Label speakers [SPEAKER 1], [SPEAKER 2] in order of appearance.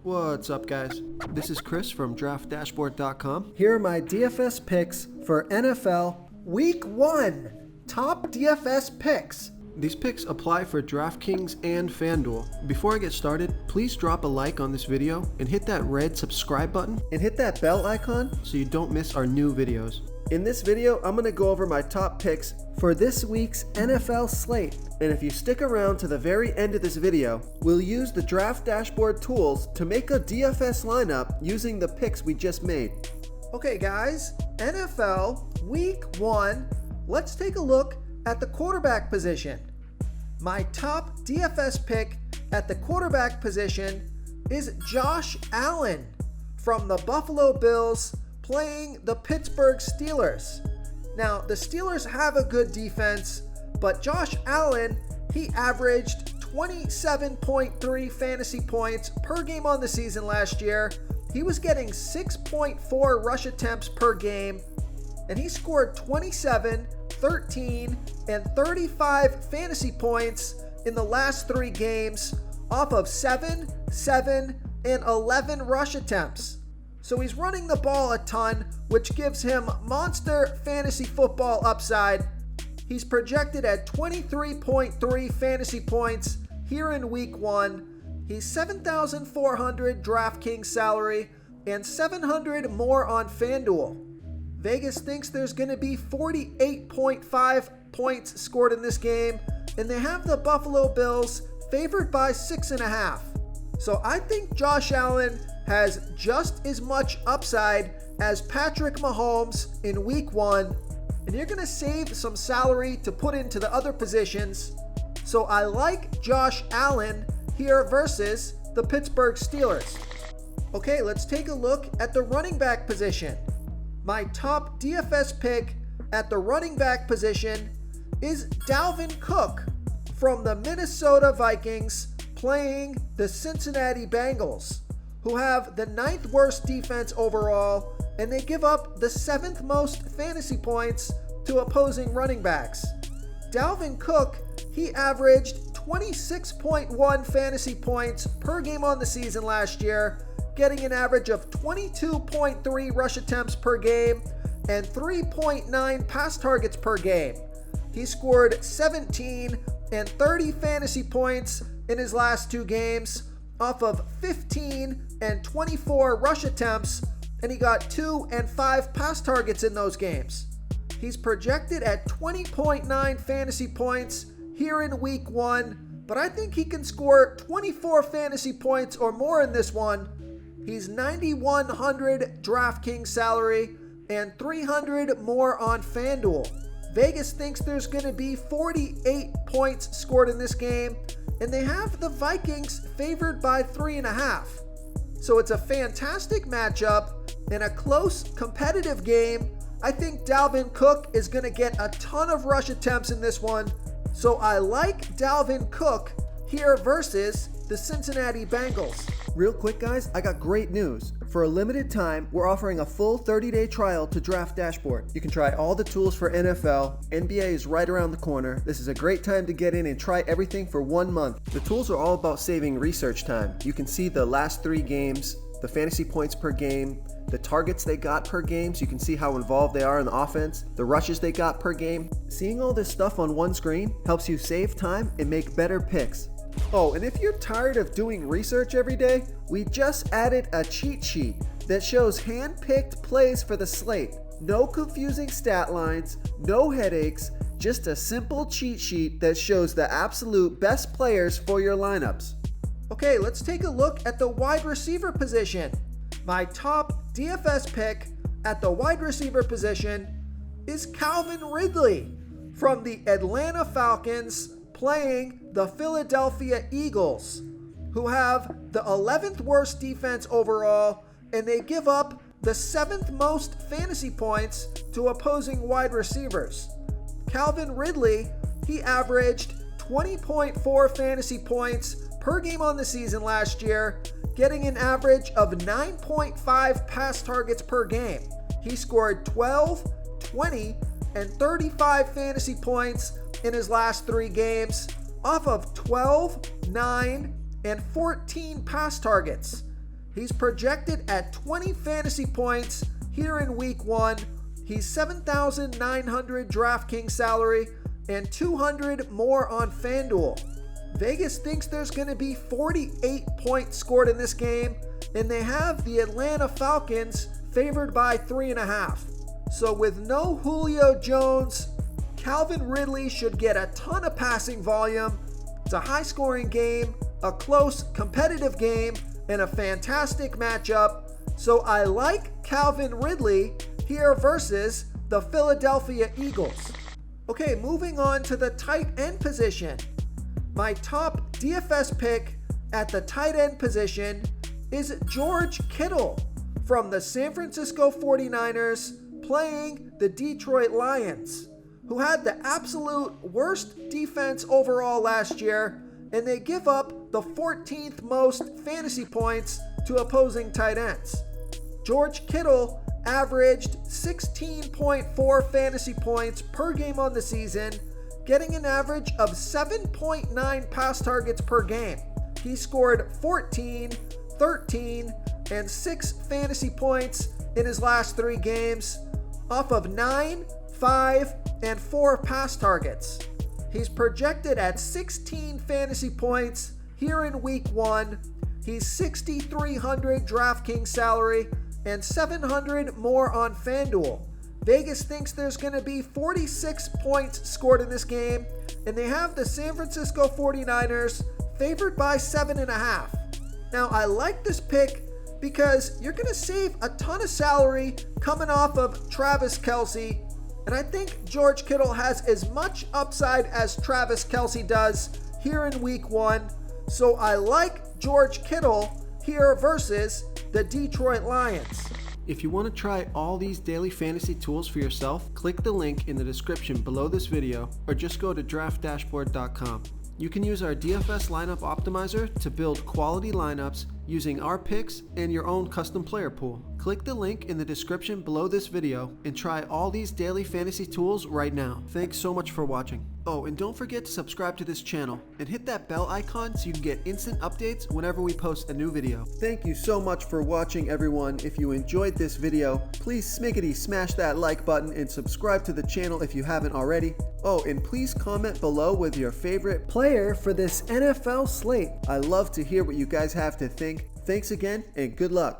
[SPEAKER 1] What's up, guys? This is Chris from DraftDashboard.com.
[SPEAKER 2] Here are my DFS picks for NFL Week 1. Top DFS picks.
[SPEAKER 1] These picks apply for DraftKings and FanDuel. Before I get started, please drop a like on this video and hit that red subscribe button
[SPEAKER 2] And hit that bell icon.
[SPEAKER 1] so you don't miss our new videos.
[SPEAKER 2] In this video, I'm going to go over my top picks for this week's NFL slate. And if you stick around to the very end of this video, we'll use the Draft Dashboard tools to make a DFS lineup using the picks we just made. Okay guys, NFL Week 1, let's take a look at the quarterback position. My top DFS pick at the quarterback position is Josh Allen from the Buffalo Bills playing the Pittsburgh Steelers. Now, the Steelers have a good defense, but Josh Allen, he averaged 27.3 fantasy points per game on the season last year. He was getting 6.4 rush attempts per game, and he scored 27, 13, and 35 fantasy points in the last 3 games off of 7, 7, and 11 rush attempts. So he's running the ball a ton, which gives him monster fantasy football upside. He's projected at 23.3 fantasy points here in Week 1. He's $7,400 DraftKings salary and $700 more on FanDuel. Vegas thinks there's going to be 48.5 points scored in this game, and they have the Buffalo Bills favored by 6.5. So I think Josh Allen has just as much upside as Patrick Mahomes in Week 1, and you're going to save some salary to put into the other positions. So I like Josh Allen here versus the Pittsburgh Steelers. Okay, let's take a look at the running back position. My top DFS pick at the running back position is Dalvin Cook from the Minnesota Vikings playing the Cincinnati Bengals, who have the 9th worst defense overall, and they give up the 7th most fantasy points to opposing running backs. Dalvin Cook, he averaged 26.1 fantasy points per game on the season last year, getting an average of 22.3 rush attempts per game and 3.9 pass targets per game. He scored 17 and 30 fantasy points in his last 2 games off of 15 and 24 rush attempts, and he got 2 and 5 pass targets in those games. He's projected at 20.9 fantasy points here in Week 1, but I think he can score 24 fantasy points or more in this one. He's $9,100 DraftKings salary and $300 more on FanDuel. Vegas thinks there's going to be 48 points scored in this game, and they have the Vikings favored by 3.5. So it's a fantastic matchup in a close, competitive game. I think Dalvin Cook is going to get a ton of rush attempts in this one. So I like Dalvin Cook here versus the Cincinnati Bengals. Real quick guys, I got great news. For a limited time, we're offering a full 30-day trial to Draft Dashboard. You can try all the tools for NFL. NBA is right around the corner. This is a great time to get in and try everything for 1 month. The tools are all about saving research time. You can see the last 3 games, the fantasy points per game, the targets they got per game, so you can see how involved they are in the offense, the rushes they got per game. Seeing all this stuff on one screen helps you save time and make better picks. Oh, and if you're tired of doing research every day, we just added a cheat sheet that shows hand-picked plays for the slate. No confusing stat lines, no headaches, just a simple cheat sheet that shows the absolute best players for your lineups. Okay, let's take a look at the wide receiver position. My top DFS pick at the wide receiver position is Calvin Ridley from the Atlanta Falcons playing the Philadelphia Eagles, who have the 11th worst defense overall, and they give up the 7th most fantasy points to opposing wide receivers. Calvin Ridley, he averaged 20.4 fantasy points per game on the season last year, getting an average of 9.5 pass targets per game. He scored 12, 20, and 35 fantasy points in his last 3 games off of 12, 9, and 14 pass targets. He's projected at 20 fantasy points here in week 1. He's 7,900 DraftKings salary and 200 more on FanDuel. Vegas thinks there's going to be 48 points scored in this game, and they have the Atlanta Falcons favored by 3.5. So with no Julio Jones, Calvin Ridley should get a ton of passing volume. It's a high-scoring game, a close, competitive game, and a fantastic matchup. So I like Calvin Ridley here versus the Philadelphia Eagles. Okay, moving on to the tight end position. My top DFS pick at the tight end position is George Kittle from the San Francisco 49ers playing the Detroit Lions, who had the absolute worst defense overall last year, and they give up the 14th most fantasy points to opposing tight ends. George Kittle averaged 16.4 fantasy points per game on the season, getting an average of 7.9 pass targets per game. He scored 14, 13, and 6 fantasy points in his last 3 games off of 9, 5, and 4 pass targets. He's projected at 16 fantasy points here in week 1. He's 6,300 DraftKings salary and 700 more on FanDuel. Vegas thinks there's going to be 46 points scored in this game, and they have the San Francisco 49ers favored by 7.5. Now, I like this pick because you're going to save a ton of salary coming off of Travis Kelce, and I think George Kittle has as much upside as Travis Kelce does here in week 1. So I like George Kittle here versus the Detroit Lions.
[SPEAKER 1] If you want to try all these daily fantasy tools for yourself, click the link in the description below this video or just go to draftdashboard.com. You can use our DFS lineup optimizer to build quality lineups using our picks and your own custom player pool. Click the link in the description below this video and try all these daily fantasy tools right now. Thanks so much for watching. Oh, and don't forget to subscribe to this channel and hit that bell icon so you can get instant updates whenever we post a new video.
[SPEAKER 2] Thank you so much for watching, everyone. If you enjoyed this video, please smiggity smash that like button and subscribe to the channel if you haven't already. Oh, and please comment below with your favorite player for this NFL slate. I love to hear what you guys have to think. Thanks again, and good luck.